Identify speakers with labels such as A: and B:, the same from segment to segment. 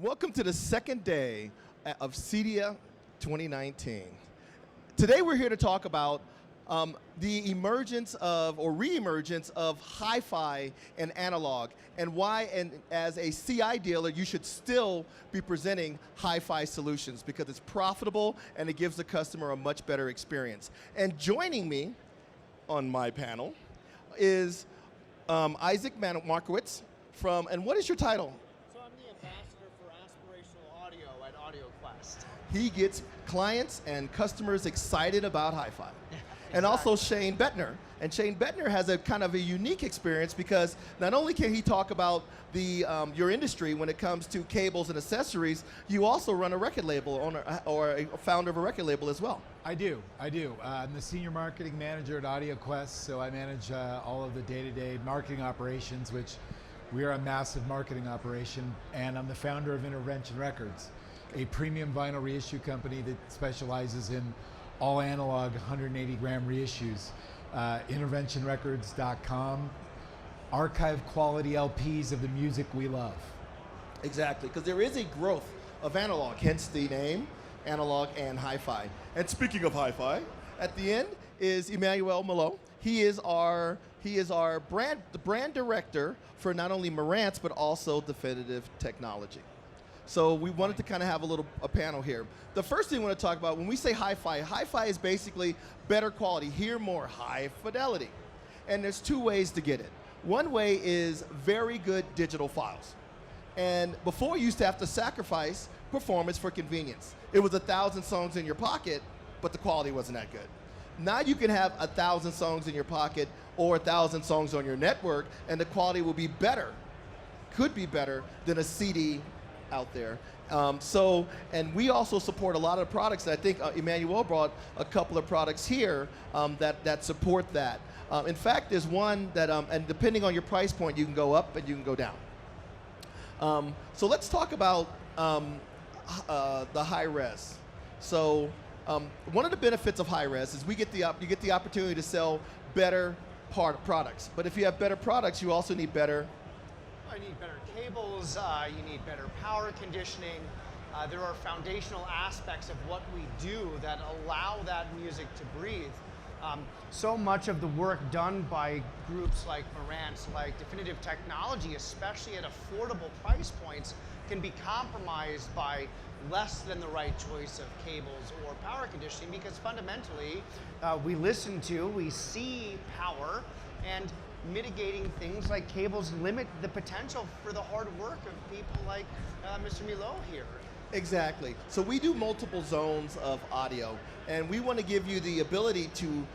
A: Welcome to the second day of CEDIA 2019. Today we're here to talk about the emergence of, or re-emergence of hi-fi and analog, and why, and as a CI dealer, you should still be presenting hi-fi solutions because it's profitable and it gives the customer a much better experience. And joining me on my panel is Isaac Markowitz from, and what is your title?
B: So I'm the ambassador for aspirational audio at AudioQuest.
A: He gets clients and customers excited about hi-fi. And
B: Exactly.
A: also Shane Bettner. And Shane Bettner has a kind of a unique experience because not only can he talk about your industry when it comes to cables and accessories, you also run a record label owner, or a founder of a record label as well.
C: I do. I'm the senior marketing manager at AudioQuest, so I manage all of the day-to-day marketing operations, which we are a massive marketing operation, and I'm the founder of Intervention Records, a premium vinyl reissue company that specializes in all analog 180 gram reissues. Interventionrecords.com, archive quality LPs of the music we love.
A: Exactly, because there is a growth of analog, hence the name, analog and hi-fi. And speaking of hi-fi, at the end is Emmanuel Malo. He is our brand director for not only Marantz but also Definitive Technology. So we wanted to kind of have a panel here. The first thing we want to talk about, when we say hi-fi, hi-fi is basically better quality, hear more, high fidelity. And there's two ways to get it. One way is very good digital files. And before you used to have to sacrifice performance for convenience. It was 1,000 songs in your pocket, but the quality wasn't that good. Now you can have 1,000 songs in your pocket or 1,000 songs on your network, and the quality will be better, could be better than a CD out there. And we also support a lot of products, and I think Emmanuel brought a couple of products here that support that. In fact, there's one that, and depending on your price point, you can go up and you can go down. So let's talk about the high res. So one of the benefits of high res is you get the opportunity to sell better products. But if you have better products, you also need better.
B: You need better cables, you need better power conditioning. There are foundational aspects of what we do that allow that music to breathe. So much of the work done by groups like Marantz, like Definitive Technology, especially at affordable price points, can be compromised by less than the right choice of cables or power conditioning, because fundamentally we listen to, we see power, and mitigating things like cables limit the potential for the hard work of people like Mr. Milo here.
A: Exactly. So we do multiple zones of audio, and we want to give you the ability to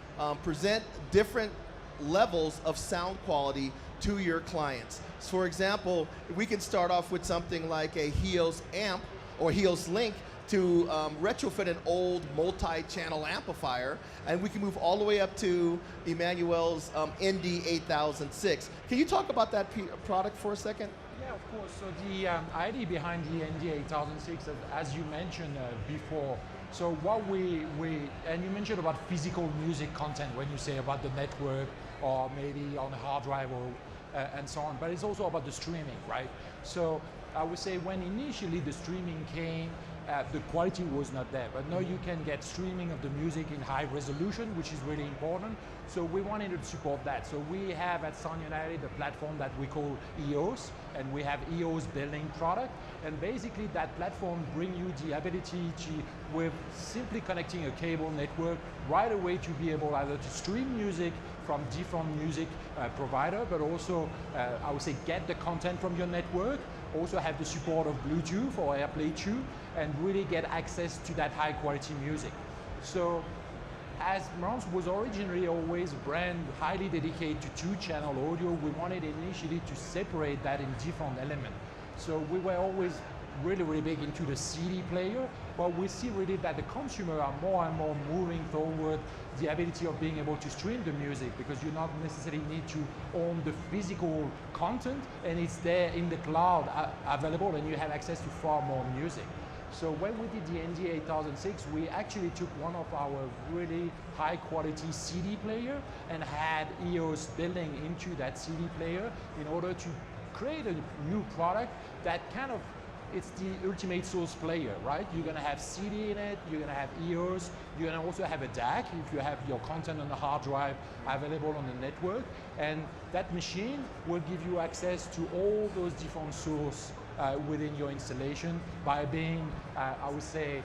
A: present different levels of sound quality to your clients. So for example, we can start off with something like a Helios amp or Helios Link to retrofit an old multi-channel amplifier, and we can move all the way up to Emmanuel's ND8006. Can you talk about that product for a second?
D: Yeah, of course. So the idea behind the ND8006, as you mentioned before, so what and you mentioned about physical music content when you say about the network or maybe on a hard drive or and so on, but it's also about the streaming, right? So I would say when initially the streaming came, the quality was not there, but now you can get streaming of the music in high resolution, which is really important. So we wanted to support that. So we have at Sound United a platform that we call EOS, and we have EOS building product. And basically that platform brings you the ability to, with simply connecting a cable network, right away to be able either to stream music from different music provider, but also, I would say, get the content from your network, also have the support of Bluetooth or AirPlay 2, and really get access to that high quality music. So as Marantz was originally always a brand highly dedicated to two-channel audio, we wanted initially to separate that in different elements. So we were always really big into the CD player, but we see really that the consumer are more and more moving toward the ability of being able to stream the music, because you not necessarily need to own the physical content, and it's there in the cloud available, and you have access to far more music. So when we did the ND8006, we actually took one of our really high quality CD player and had EOS building into that CD player in order to create a new product that kind of it's the ultimate source player, right? You're gonna have CD in it, you're gonna have EOS, you're gonna also have a DAC if you have your content on the hard drive available on the network, and that machine will give you access to all those different sources within your installation by being, I would say,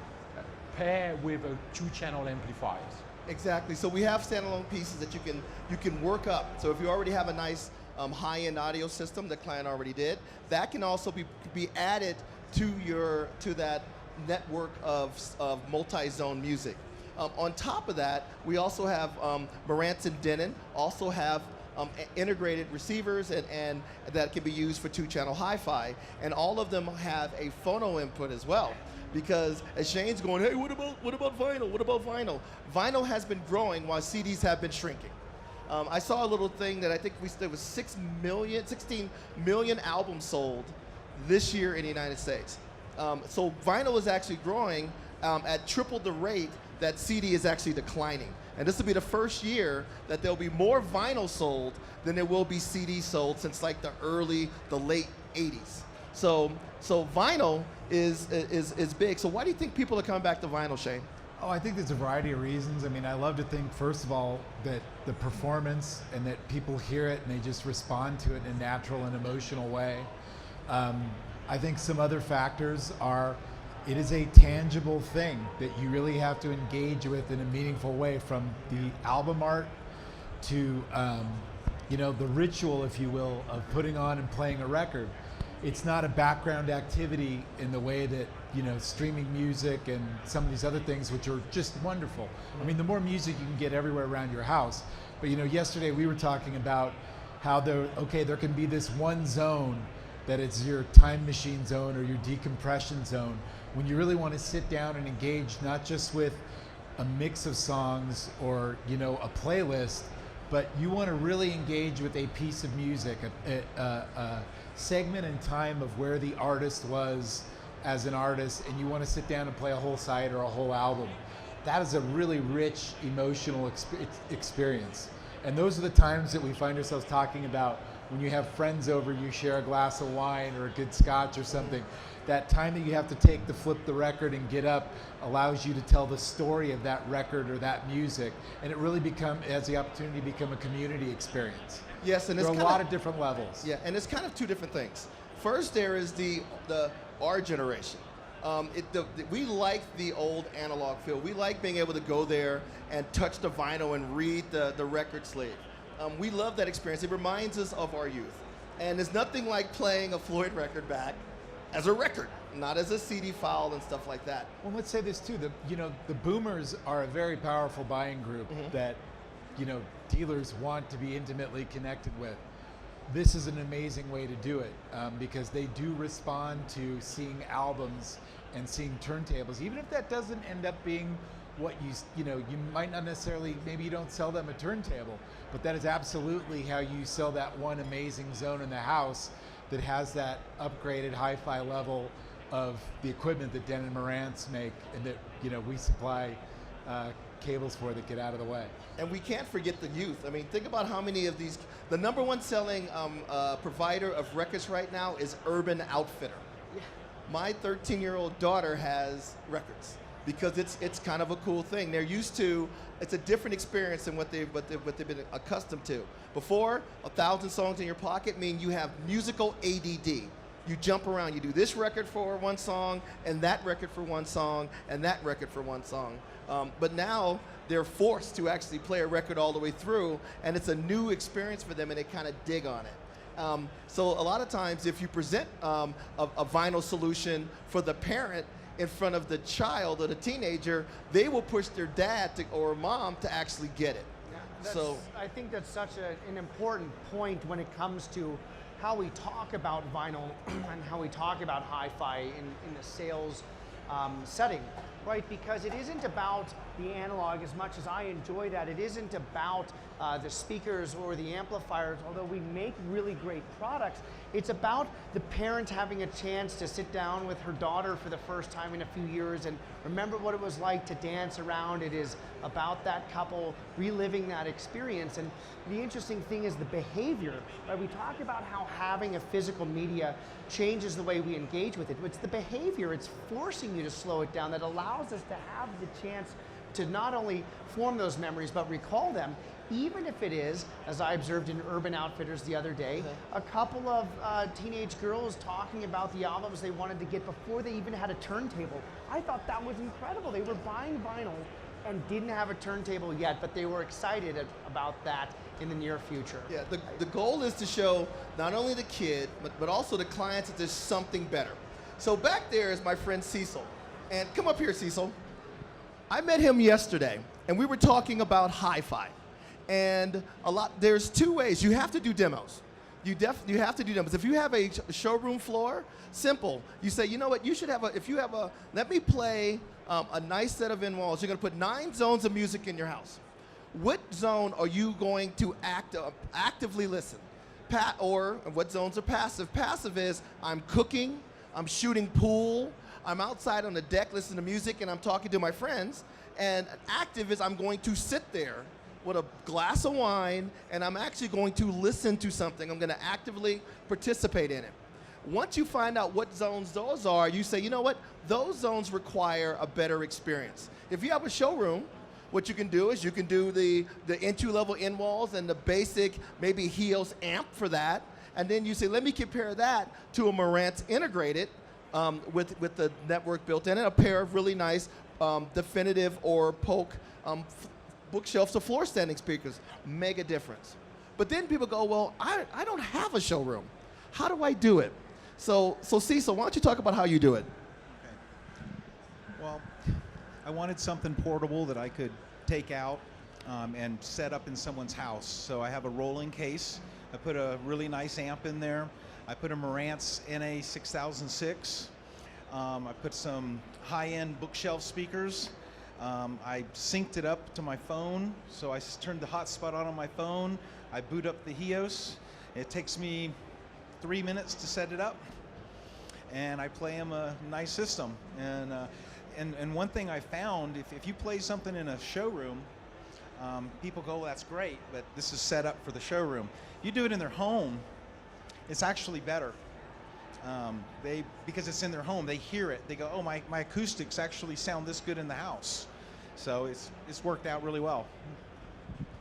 D: paired with a 2-channel amplifiers.
A: Exactly. So we have standalone pieces that you can work up. So if you already have a nice high-end audio system, the client already did, that can also be added to that network of multi-zone music. On top of that, we also have Marantz and Denon also have integrated receivers and that can be used for 2-channel hi-fi, and all of them have a phono input as well. Because as Shane's going, hey, what about vinyl? What about vinyl? Vinyl has been growing while CDs have been shrinking. I saw a little thing that I think there was 16 million albums sold this year in the United States. So vinyl is actually growing at triple the rate that CD is actually declining. And this will be the first year that there'll be more vinyl sold than there will be CD sold since like the late 80s. So vinyl is big. So why do you think people are coming back to vinyl, Shane?
C: Oh, I think there's a variety of reasons. I mean, I love to think, first of all, that the performance and that people hear it and they just respond to it in a natural and emotional way. I think some other factors are it is a tangible thing that you really have to engage with in a meaningful way, from the album art to the ritual, if you will, of putting on and playing a record. It's not a background activity in the way that streaming music and some of these other things, which are just wonderful. I mean, the more music you can get everywhere around your house. But yesterday we were talking about how there can be this one zone that it's your time machine zone or your decompression zone, when you really want to sit down and engage not just with a mix of songs or a playlist, but you want to really engage with a piece of music, a segment in time of where the artist was as an artist, and you want to sit down and play a whole side or a whole album. That is a really rich emotional experience. And those are the times that we find ourselves talking about when you have friends over, you share a glass of wine or a good scotch or something. That time that you have to take to flip the record and get up allows you to tell the story of that record or that music, and it really has the opportunity to become a community experience.
A: Yes, and
C: there are a lot of different levels.
A: Yeah, and it's kind of two different things. First, there is our generation. We like the old analog feel. We like being able to go there and touch the vinyl and read the record sleeve. We love that experience. It reminds us of our youth. And there's nothing like playing a Floyd record back as a record, not as a CD file and stuff like that.
C: Well, let's say this too. The boomers are a very powerful buying group that dealers want to be intimately connected with. This is an amazing way to do it because they do respond to seeing albums and seeing turntables, even if that doesn't end up being what you might not necessarily, maybe you don't sell them a turntable, but that is absolutely how you sell that one amazing zone in the house that has that upgraded hi-fi level of the equipment that Denon and Marantz make, and that we supply cables for that get out of the way.
A: And we can't forget the youth. I mean, think about how many of these. The number one selling provider of records right now is Urban Outfitter. Yeah. My 13-year-old daughter has records because it's kind of a cool thing. They're used to. It's a different experience than what they've been accustomed to. Before, 1,000 songs in your pocket mean you have musical ADD. You jump around. You do this record for one song, and that record for one song, and that record for one song. But now they're forced to actually play a record all the way through, and it's a new experience for them, and they kind of dig on it. So a lot of times, if you present a vinyl solution for the parent in front of the child or the teenager, they will push their dad or mom to actually get it.
B: Yeah, I think that's such an important point when it comes to how we talk about vinyl and how we talk about hi-fi in the sales setting, right? Because it isn't about the analog as much as I enjoy that. It isn't about the speakers or the amplifiers, although we make really great products. It's about the parent having a chance to sit down with her daughter for the first time in a few years and remember what it was like to dance around. It is about that couple reliving that experience. And the interesting thing is the behavior, right? We talk about how having a physical media changes the way we engage with it. It's the behavior, it's forcing you to slow it down that allows us to have the chance to not only form those memories, but recall them, even if it is, as I observed in Urban Outfitters the other day, a couple of teenage girls talking about the albums they wanted to get before they even had a turntable. I thought that was incredible. They were buying vinyl and didn't have a turntable yet, but they were excited about that in the near future.
A: Yeah, the goal is to show not only the kid, but also the clients that there's something better. So back there is my friend Cecil. And come up here, Cecil. I met him yesterday, and we were talking about hi-fi. And there's two ways. You have to do demos. You have to do demos. If you have a showroom floor, simple. You say, you know what, you should have let me play a nice set of in-walls. You're gonna put 9 zones of music in your house. What zone are you going to actively listen? Or what zones are passive? Passive is, I'm cooking, I'm shooting pool, I'm outside on the deck listening to music, and I'm talking to my friends. And active is, I'm going to sit there with a glass of wine, and I'm actually going to listen to something. I'm gonna actively participate in it. Once you find out what zones those are, you say, you know what, those zones require a better experience. If you have a showroom, what you can do is you can do the entry-level in-walls and the basic, maybe Helios amp for that, and then you say, let me compare that to a Marantz integrated with the network built in it, a pair of really nice definitive or Polk bookshelves or floor standing speakers. Mega difference. But then people go, well, I don't have a showroom. How do I do it? So Cecil, why don't you talk about how you do it?
E: Okay. Well, I wanted something portable that I could take out and set up in someone's house. So I have a rolling case. I put a really nice amp in there. I put a Marantz NA 6006. I put some high-end bookshelf speakers. I synced it up to my phone, so I turned the hotspot on my phone. I boot up the Helios. It takes me 3 minutes to set it up, and I play them a nice system. And one thing I found, if you play something in a showroom, people go, well, that's great, but this is set up for the showroom. You do it in their home, it's actually better. Because it's in their home, they hear it. They go, oh, my acoustics actually sound this good in the house. So it's worked out really well.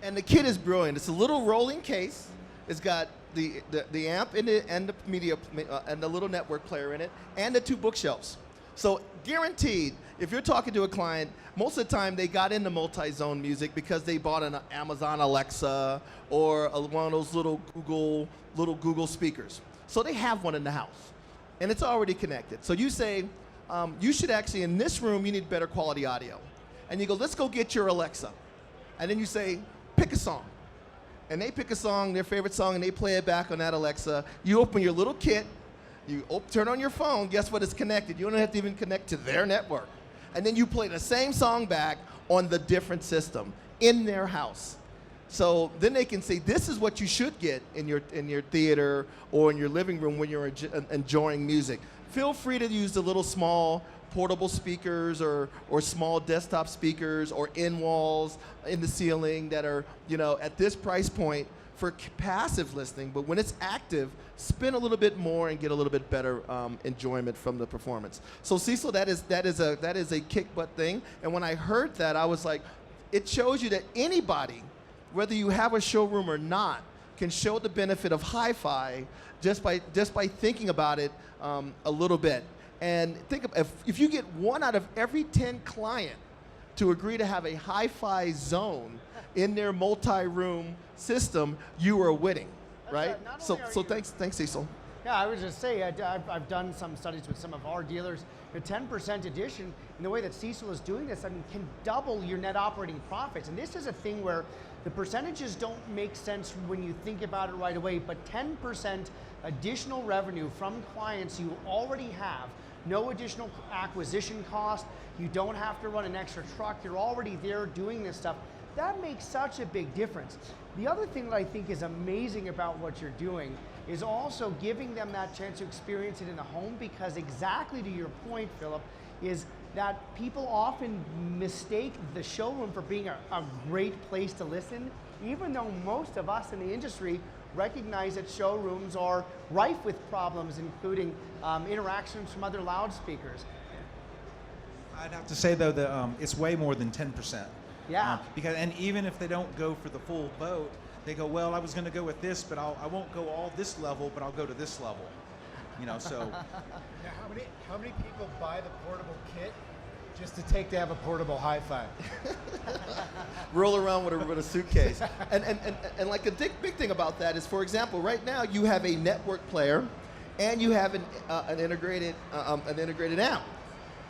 A: And the kit is brilliant. It's a little rolling case. It's got the amp in it and the media and the little network player in it and the 2 bookshelves. So guaranteed, if you're talking to a client, most of the time they got into multi-zone music because they bought an Amazon Alexa or one of those little Google speakers. So they have one in the house, and it's already connected. So you say, you should actually, in this room, you need better quality audio. And you go, let's go get your Alexa. And then you say, pick a song. And they pick a song, their favorite song, and they play it back on that Alexa. You open your little kit, you turn on your phone, guess what, it's connected. You don't have to even connect to their network. And then you play the same song back on the different system in their house. So then they can say, this is what you should get in your theater or in your living room when you're enjoying music. Feel free to use the little small portable speakers or small desktop speakers or in-walls in the ceiling that are, at this price point for passive listening. But when it's active, spend a little bit more and get a little bit better enjoyment from the performance. So Cecil, that is a kick butt thing. And when I heard that, I was like, it shows you that anybody, whether you have a showroom or not, can show the benefit of hi-fi just by thinking about it a little bit. And think of if you get 1 out of every 10 client to agree to have a hi-fi zone in their multi-room system, you are winning, right? So thanks Cecil.
B: Yeah, I would just say I've done some studies with some of our dealers. The 10% addition, and the way that Cecil is doing this, can double your net operating profits. And this is a thing where the percentages don't make sense when you think about it right away, but 10% additional revenue from clients you already have no additional acquisition cost. You don't have to run an extra truck. You're already there doing this stuff. That makes such a big difference. The other thing that I think is amazing about what you're doing is also giving them that chance to experience it in the home, because exactly to your point, Philip, is that people often mistake the showroom for being a great place to listen, even though most of us in the industry recognize that showrooms are rife with problems, including interactions from other loudspeakers.
E: I'd have to say, though, that it's way more than 10%.
B: Yeah.
E: Because, and even if they don't go for the full boat, they go, well, I was going to go with this, but I won't go all this level, but I'll go to this level. You know, so.
C: Now, how many people buy the portable kit just to have a portable hi-fi?
A: Roll around with a suitcase. and like the big thing about that is, for example, right now you have a network player, and you have an integrated amp.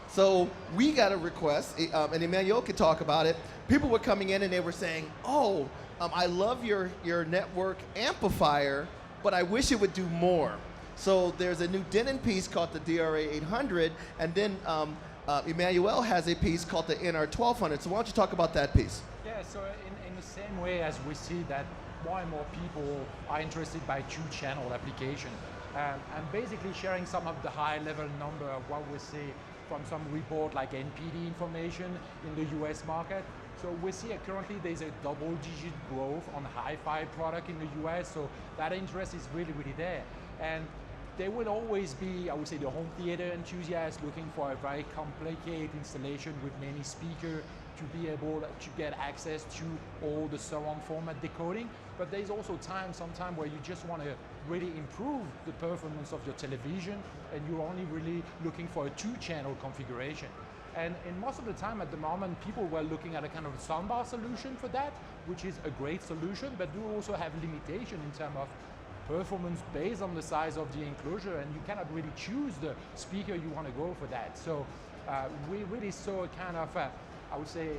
A: So we got a request, and Emmanuel could talk about it. People were coming in and they were saying, "Oh, I love your network amplifier, but I wish it would do more." So there's a new Denon piece called the DRA 800, and then Emmanuel has a piece called the NR 1200. So why don't you talk about that piece?
D: Yeah, so in the same way as we see that more and more people are interested by two-channel application, I'm basically sharing some of the high-level number of what we see from some report like NPD information in the US market. So we see currently there's a double-digit growth on hi-fi product in the US, so that interest is really, really there. And there will always be, I would say, the home theater enthusiast looking for a very complicated installation with many speakers to be able to get access to all the surround format decoding. But there's also sometimes where you just want to really improve the performance of your television, and you're only really looking for a two-channel configuration. And most of the time at the moment, people were looking at a kind of soundbar solution for that, which is a great solution, but do also have limitation in terms of performance based on the size of the enclosure, and you cannot really choose the speaker you want to go for that. So we really saw a kind of, I would say,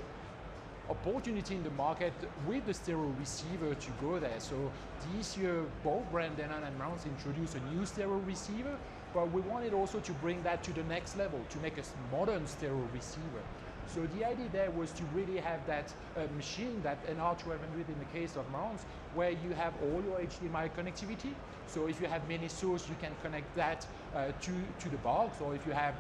D: opportunity in the market with the stereo receiver to go there. So this year, both brand Denon and Emergence introduced a new stereo receiver, but we wanted also to bring that to the next level, to make a modern stereo receiver. So the idea there was to really have that machine, that NR1200 in the case of Emergence, where you have all your HDMI connectivity. So if you have many sources, you can connect that to the box, or if you have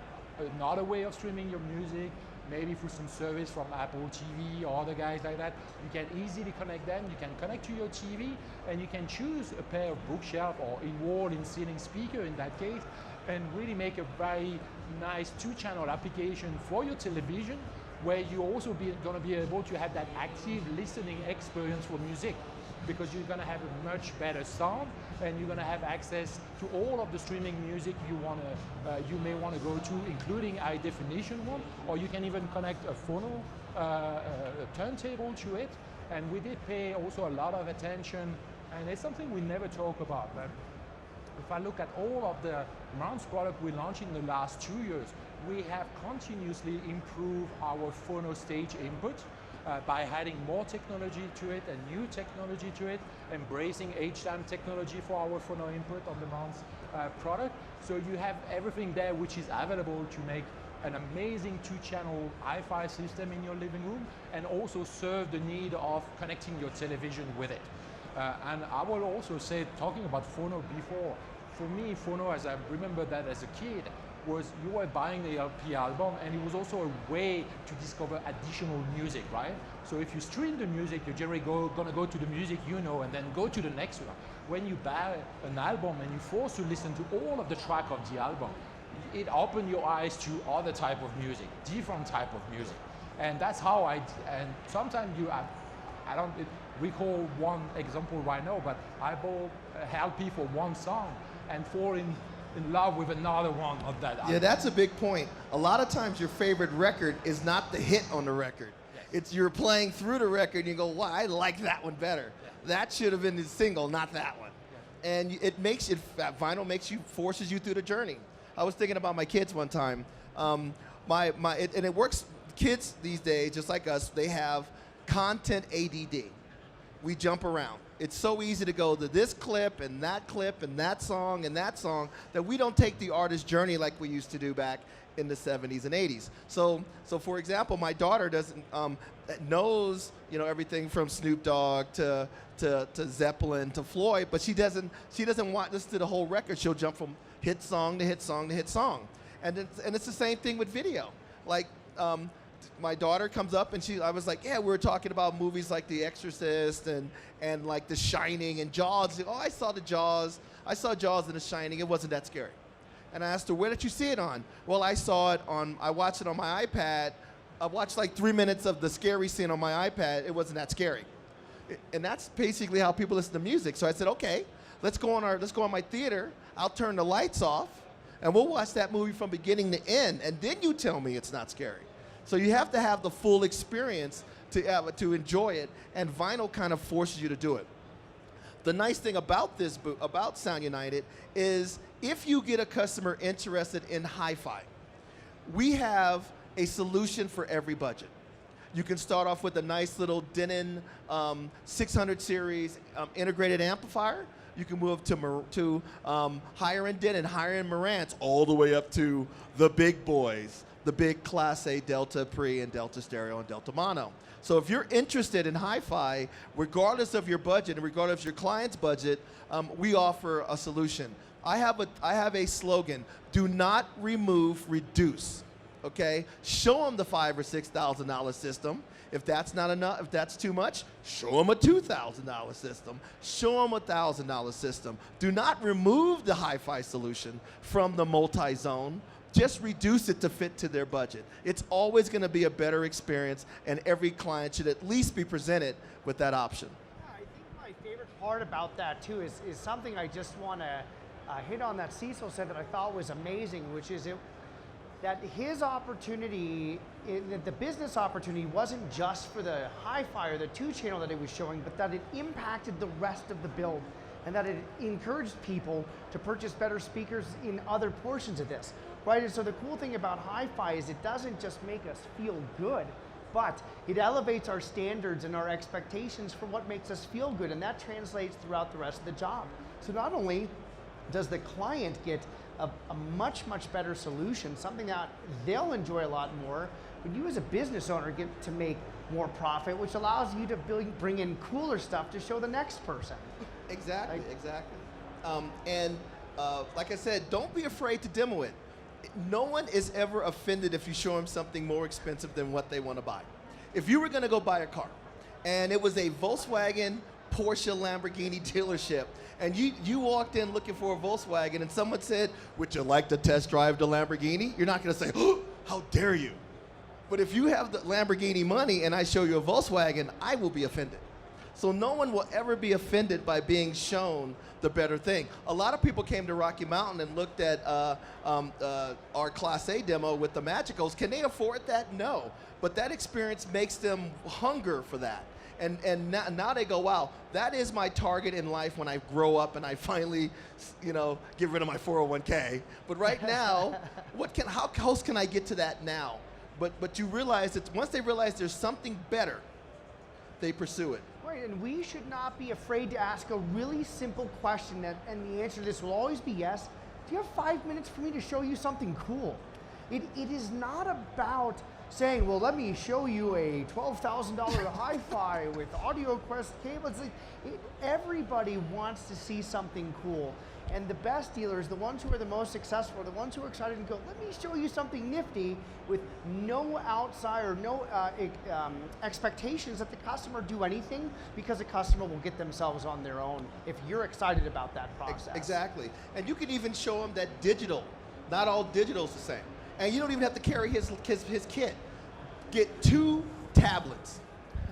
D: another way of streaming your music, maybe through some service from Apple TV or other guys like that, you can easily connect them. You can connect to your TV, and you can choose a pair of bookshelf or in-wall, in-ceiling speaker in that case, and really make a very nice two-channel application for your television, where you also going to be able to have that active listening experience for music, because you're going to have a much better sound, and you're going to have access to all of the streaming music you may want to go to, including high definition one, or you can even connect a phono turntable to it. And we did pay also a lot of attention, and it's something we never talk about, but if I look at all of the Emergence product we launched in the last 2 years, we have continuously improved our phono stage input by adding more technology to it and new technology to it, embracing HDAM technology for our phono input on the Emergence product. So you have everything there which is available to make an amazing two-channel hi-fi system in your living room, and also serve the need of connecting your television with it. And I will also say, talking about phono before, for me, phono, as I remember that as a kid, was you were buying the LP album, and it was also a way to discover additional music, right? So if you stream the music, you're generally gonna go to the music you know, and then go to the next one. When you buy an album and you're forced to listen to all of the track of the album, it opens your eyes to other type of music, different type of music. And that's how and sometimes I don't recall one example right now, but I bought a LP for one song and fall in love with another one of that album.
A: Yeah, that's a big point. A lot of times your favorite record is not the hit on the record.
D: Yes.
A: It's you're playing through the record and you go, wow, I like that one better.
D: Yeah.
A: That should have been the single, not that one.
D: Yeah.
A: And vinyl forces you through the journey. I was thinking about my kids one time. And it works, kids these days, just like us, they have content ADD. We jump around. It's so easy to go to this clip and that song that we don't take the artist journey like we used to do back in the 70s and 80s. So for example, my daughter doesn't knows everything from Snoop Dogg to Zeppelin to Floyd, but she doesn't want to listen to the whole record. She'll jump from hit song to hit song to hit song, and it's the same thing with video. Like my daughter comes up and I was like, yeah, we were talking about movies like The Exorcist and like The Shining and Jaws. Oh, I saw Jaws and The Shining. It wasn't that scary. And I asked her, where did you see it on? Well, I watched it on my iPad. I watched like 3 minutes of the scary scene on my iPad. It wasn't that scary. And that's basically how people listen to music. So I said, okay, let's go on my theater. I'll turn the lights off and we'll watch that movie from beginning to end. And then you tell me it's not scary. So you have to have the full experience to enjoy it, and vinyl kind of forces you to do it. The nice thing about about Sound United is if you get a customer interested in hi-fi, we have a solution for every budget. You can start off with a nice little Denon 600 series integrated amplifier. You can move to higher end Denon, higher end Marantz, all the way up to the big boys, the big Class A Delta Pre and Delta Stereo and Delta Mono. So if you're interested in hi-fi, regardless of your budget and regardless of your client's budget, we offer a solution. I have a slogan: do not remove, reduce. Okay, show them the $5,000 or $6,000 system. If that's not enough, if that's too much, show them a $2,000 system. Show them a $1,000 system. Do not remove the hi-fi solution from the multi-zone. Just reduce it to fit to their budget. It's always going to be a better experience, and every client should at least be presented with that option.
B: Yeah, I think my favorite part about that too is something I just want to hit on that Cecil said that I thought was amazing, which is that his opportunity, the business opportunity, wasn't just for the hi-fi or the 2-channel that he was showing, but that it impacted the rest of the build, and that it encouraged people to purchase better speakers in other portions of this. Right, and so the cool thing about hi-fi is it doesn't just make us feel good, but it elevates our standards and our expectations for what makes us feel good, and that translates throughout the rest of the job. So not only does the client get a much, much better solution, something that they'll enjoy a lot more, but you as a business owner get to make more profit, which allows you to bring in cooler stuff to show the next person.
A: Exactly, exactly. Like I said, don't be afraid to demo it. No one is ever offended if you show them something more expensive than what they want to buy. If you were going to go buy a car and it was a Volkswagen, Porsche, Lamborghini dealership, and you walked in looking for a Volkswagen and someone said, would you like to test drive the Lamborghini? You're not going to say, oh, how dare you? But if you have the Lamborghini money and I show you a Volkswagen, I will be offended. So no one will ever be offended by being shown the better thing. A lot of people came to Rocky Mountain and looked at our Class A demo with the Magicals. Can they afford that? No. But that experience makes them hunger for that. And now they go, wow, that is my target in life when I grow up and I finally, get rid of my 401k. But right now, how close can I get to that now? But you realize that once they realize there's something better, they pursue it.
B: Right, and we should not be afraid to ask a really simple question, and the answer to this will always be yes. Do you have 5 minutes for me to show you something cool? It is not about saying, well, let me show you a $12,000 hi-fi with AudioQuest cables. Everybody wants to see something cool. And the best dealers, the ones who are the most successful, are the ones who are excited and go, let me show you something nifty with no outside or no expectations that the customer do anything, because the customer will get themselves on their own if you're excited about that process.
A: Exactly. And you can even show them that digital, not all digital is the same. And you don't even have to carry his kit. Get 2 tablets.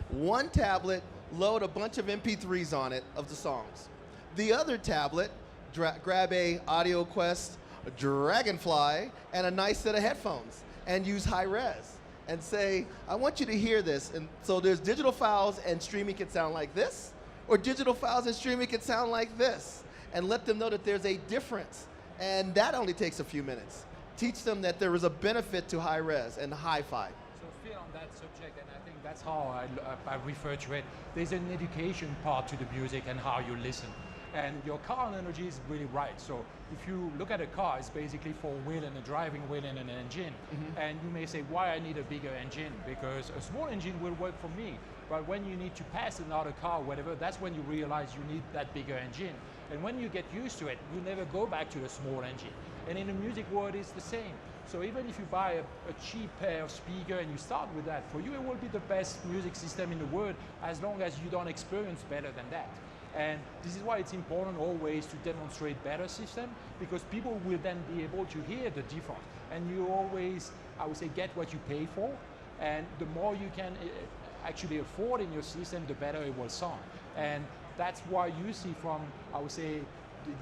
A: One tablet, load a bunch of MP3s on it of the songs. The other tablet, grab a AudioQuest, a Dragonfly, and a nice set of headphones, and use high res, and say, I want you to hear this. And so there's digital files and streaming can sound like this, or digital files and streaming can sound like this, and let them know that there's a difference. And that only takes a few minutes. Teach them that there is a benefit to high res and hi-fi.
B: So
D: fill on that subject, and I think that's how I refer to it. There's an education part to the music and how you listen. And your car analogy is really right. So if you look at a car, it's basically four wheel and a driving wheel and an engine. And you may say, why I need a bigger engine? Because a small engine will work for me. But when you need to pass another car, whatever, that's when you realize you need that bigger engine. And when you get used to it, you never go back to the small engine. And in the music world, it's the same. So even if you buy a cheap pair of speaker and you start with that, for you it will be the best music system in the world as long as you don't experience better than that. And this is why it's important always to demonstrate better system, because people will then be able to hear the difference. And you always, I would say, get what you pay for. And the more you can actually afford in your system, the better it will sound. And that's why you see from, I would say,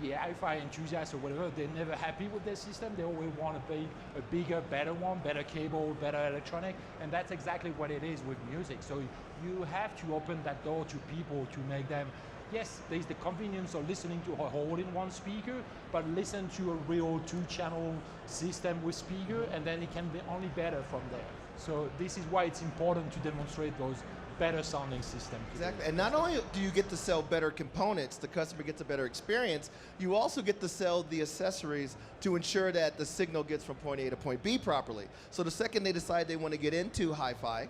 D: the hi-fi enthusiasts or whatever, they're never happy with their system. They always want to be a bigger, better one, better cable, better electronic. And that's exactly what it is with music. So you have to open that door to people to make them, yes, there's the convenience of listening to a all-in-one speaker, but listen to a real two-channel system with speaker, and then it can be only better from there. So this is why it's important to demonstrate those better sounding systems.
A: Exactly, and not only do you get to sell better components, the customer gets a better experience, you also get to sell the accessories to ensure that the signal gets from point A to point B properly. So the second they decide they want to get into hi-fi,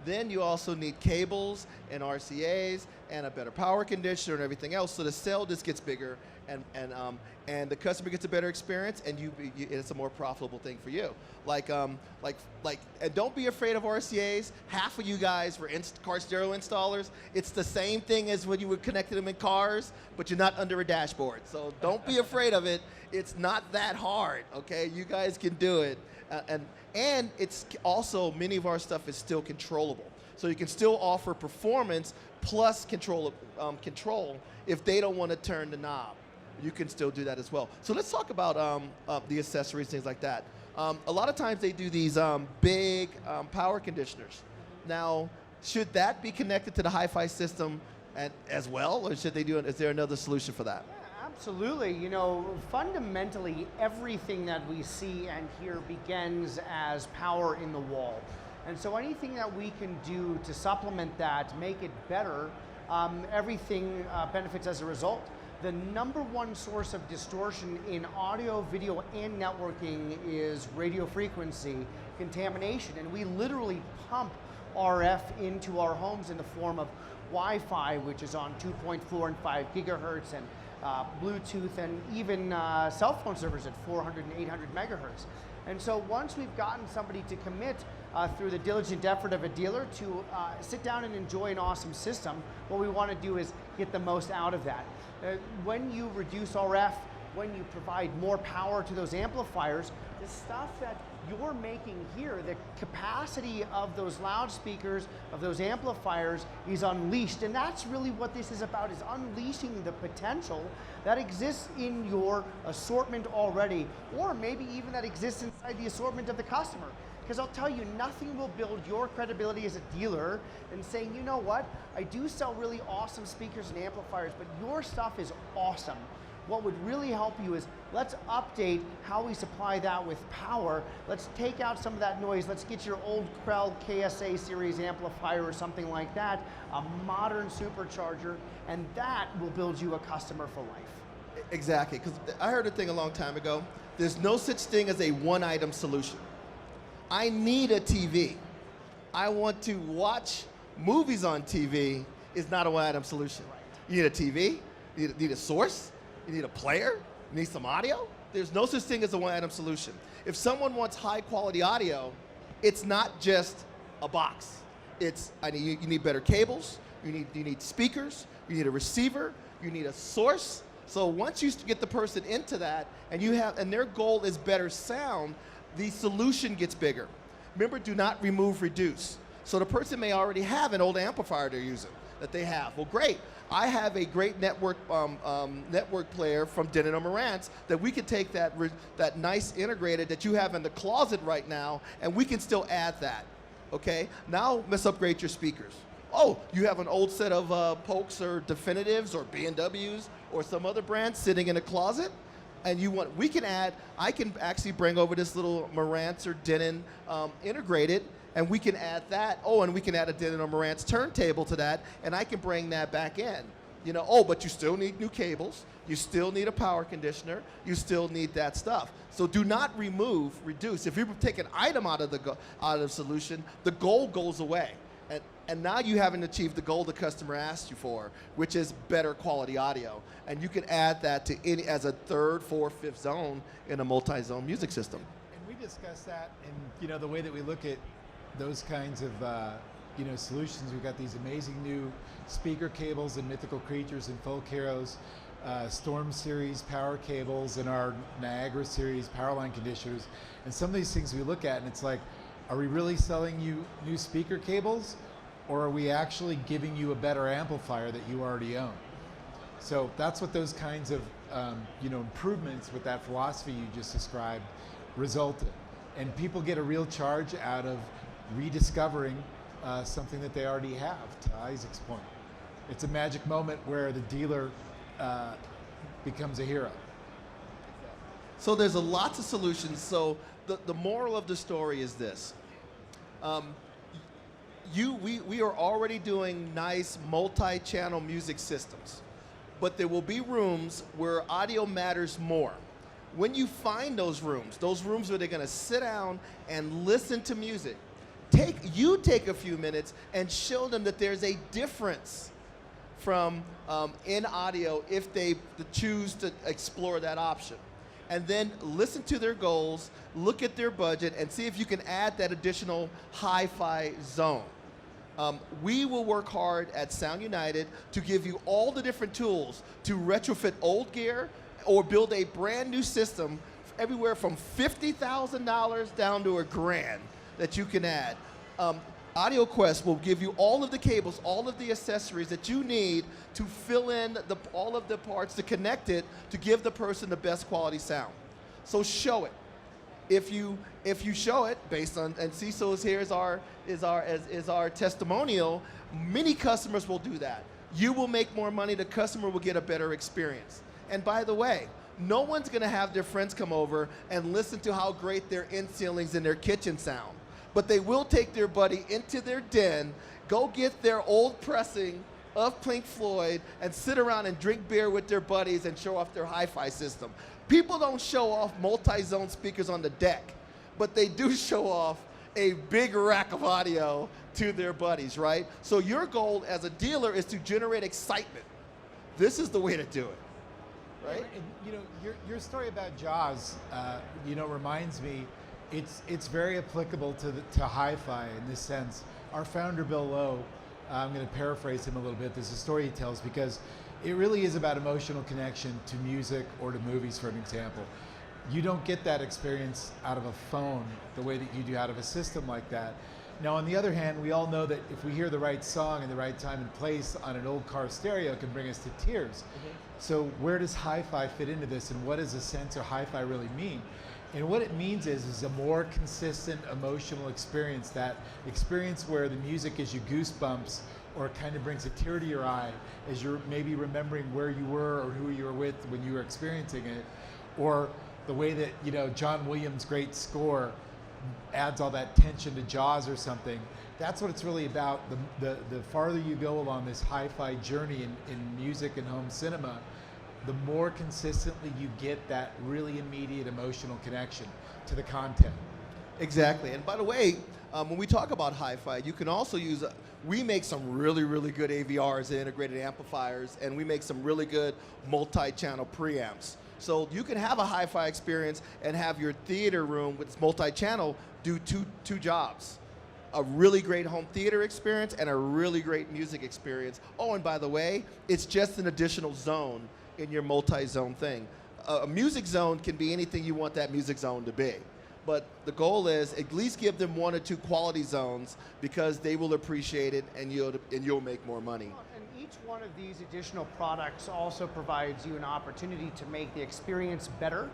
A: then you also need cables and RCAs and a better power conditioner and everything else. So the sale just gets bigger, and the customer gets a better experience, and it's a more profitable thing for you. And don't be afraid of RCAs. Half of you guys were car stereo installers. It's the same thing as when you were connecting them in cars, but you're not under a dashboard. So don't be afraid of it. It's not that hard. Okay, you guys can do it. And it's also, many of our stuff is still controllable. So you can still offer performance plus control if they don't want to turn the knob. You can still do that as well. So let's talk about the accessories, things like that. A lot of times they do these big power conditioners. Now, should that be connected to the hi-fi system as well, or should they do it? Is there another solution for that?
B: Absolutely. You know, fundamentally, everything that we see and hear begins as power in the wall. And so anything that we can do to supplement that, make it better, everything benefits as a result. The number one source of distortion in audio, video, and networking is radio frequency contamination. And we literally pump RF into our homes in the form of Wi-Fi, which is on 2.4 and 5 gigahertz, and Bluetooth, and even cell phone servers at 400 and 800 megahertz. And so once we've gotten somebody to commit through the diligent effort of a dealer to sit down and enjoy an awesome system, what we want to do is get the most out of that. When you reduce RF, when you provide more power to those amplifiers, the stuff that you're making here, the capacity of those loudspeakers, of those amplifiers is unleashed. And that's really what this is about, is unleashing the potential that exists in your assortment already, or maybe even that exists inside the assortment of the customer. Because I'll tell you, nothing will build your credibility as a dealer than saying, you know what, I do sell really awesome speakers and amplifiers, but your stuff is awesome. What would really help you is, let's update how we supply that with power. Let's take out some of that noise. Let's get your old Krell KSA series amplifier or something like that, a modern supercharger, and that will build you a customer for life.
A: Exactly, because I heard a thing a long time ago. There's no such thing as a one-item solution. I need a TV. I want to watch movies on TV. Is not a one-item solution. You need a TV, you need a source, you need a player, you need some audio. There's no such thing as a one-item solution. If someone wants high-quality audio, it's not just a box. It's, you need better cables, you need speakers, you need a receiver, you need a source. So once you get the person into that, and their goal is better sound, the solution gets bigger. Remember, do not remove, reduce. So the person may already have an old amplifier they're using that they have. Well, great. I have a great network player from Denon & Marantz that we could take that nice integrated that you have in the closet right now, and we can still add that. Okay? Now let's upgrade your speakers. Oh, you have an old set of Polks or Definitives or B&Ws or some other brand sitting in a closet? and we can add, I can actually bring over this little Marantz or Denon integrated, and we can add that. Oh, and we can add a Denon or Marantz turntable to that, and I can bring that back in. But you still need new cables. You still need a power conditioner. You still need that stuff. So do not reduce. If you take an item out of the solution, the goal goes away. And now you haven't achieved the goal the customer asked you for, which is better quality audio. And you can add that to as a third, fourth, fifth zone in a multi-zone music system.
C: And we discussed that in the way that we look at those kinds of solutions. We've got these amazing new speaker cables and Mythical Creatures and Folk Heroes, Storm Series power cables, and our Niagara Series power line conditioners. And some of these things we look at and it's like, are we really selling you new speaker cables, or are we actually giving you a better amplifier that you already own? So that's what those kinds of improvements with that philosophy you just described result in. And people get a real charge out of rediscovering something that they already have, to Isaac's point. It's a magic moment where the dealer becomes a hero.
A: So there's lots of solutions. So the moral of the story is this. We are already doing nice multi-channel music systems, but there will be rooms where audio matters more. When you find those rooms where they're going to sit down and listen to music, take a few minutes and show them that there's a difference from in audio if they choose to explore that option. And then listen to their goals, look at their budget, and see if you can add that additional hi-fi zone. We will work hard at Sound United to give you all the different tools to retrofit old gear or build a brand new system everywhere from $50,000 down to $1,000 that you can add. AudioQuest will give you all of the cables, all of the accessories that you need to fill in all of the parts to connect it to give the person the best quality sound. So show it. If you show it based on, and Cecil's here is our testimonial, many customers will do that. You will make more money, the customer will get a better experience. And by the way, no one's gonna have their friends come over and listen to how great their in ceilings in their kitchen sound. But they will take their buddy into their den, go get their old pressing of Pink Floyd, and sit around and drink beer with their buddies and show off their hi-fi system. People don't show off multi-zone speakers on the deck, but they do show off a big rack of audio to their buddies, right? So your goal as a dealer is to generate excitement. This is the way to do it, right?
C: And, your story about Jaws, reminds me. It's very applicable to hi-fi in this sense. Our founder, Bill Lowe, I'm going to paraphrase him a little bit. There's a story he tells because it really is about emotional connection to music or to movies, for an example. You don't get that experience out of a phone the way that you do out of a system like that. Now, on the other hand, we all know that if we hear the right song in the right time and place on an old car stereo, it can bring us to tears. Mm-hmm. So where does hi-fi fit into this, and what does a sense or hi-fi really mean? And what it means is a more consistent emotional experience, that experience where the music gives you goosebumps or kind of brings a tear to your eye as you're maybe remembering where you were or who you were with when you were experiencing it, or the way that John Williams' great score adds all that tension to Jaws or something. That's what it's really about. The farther you go along this hi-fi journey in music and home cinema, the more consistently you get that really immediate emotional connection to the content.
A: Exactly. And by the way, when we talk about hi-fi, you can also use, we make some really, really good AVRs and integrated amplifiers, and we make some really good multi-channel preamps. So you can have a hi-fi experience and have your theater room with multi-channel do two jobs. A really great home theater experience and a really great music experience. Oh, and by the way, it's just an additional zone in your multi-zone thing. A music zone can be anything you want that music zone to be. But the goal is at least give them 1 or 2 quality zones because they will appreciate it and you'll make more money.
B: And each one of these additional products also provides you an opportunity to make the experience better.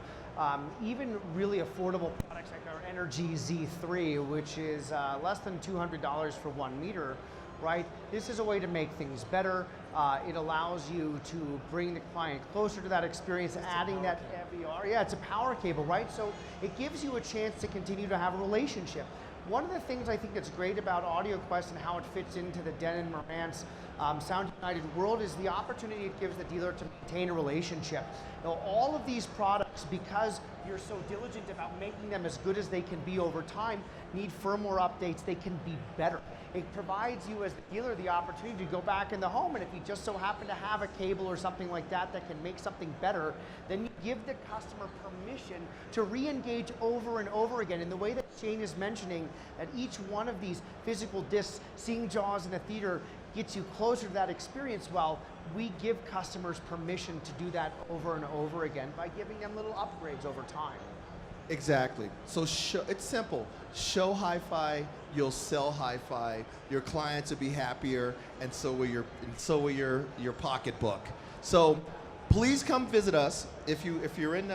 B: Even really affordable products like our Energy Z3, which is less than $200 for 1 meter, right? This is a way to make things better. It allows you to bring the client closer to that experience, adding that VR. Yeah, it's a power cable, right? So it gives you a chance to continue to have a relationship. One of the things I think that's great about AudioQuest and how it fits into the Denon Marantz Sound United world is the opportunity it gives the dealer to maintain a relationship. Now, all of these products, because you're so diligent about making them as good as they can be over time, need firmware updates. They can be better. It provides you as the dealer the opportunity to go back in the home, and if you just so happen to have a cable or something like that that can make something better, then you give the customer permission to re-engage over and over again. In the way that Shane is mentioning, that each one of these physical discs, seeing Jaws in a theater, gets you closer to that experience. Well, we give customers permission to do that over and over again by giving them little upgrades over time.
A: Exactly. So it's simple. Show hi-fi, you'll sell hi-fi. Your clients will be happier, and so will your pocketbook. So please come visit us if you're in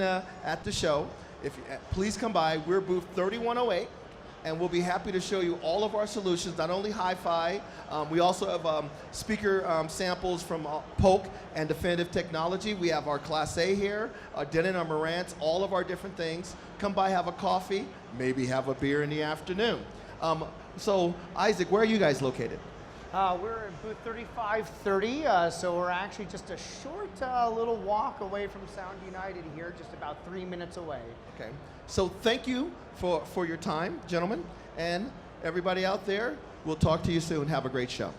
A: at the show. Please come by. We're booth 3108. And we'll be happy to show you all of our solutions, not only hi-fi, we also have speaker samples from Polk and Definitive Technology. We have our Class A here, Denon or Marantz, all of our different things. Come by, have a coffee, maybe have a beer in the afternoon. So, Isaac, where are you guys located?
B: We're in booth 3530, so we're actually just a short little walk away from Sound United here, just about 3 minutes away.
A: Okay. So thank you for your time, gentlemen, and everybody out there. We'll talk to you soon. Have a great show.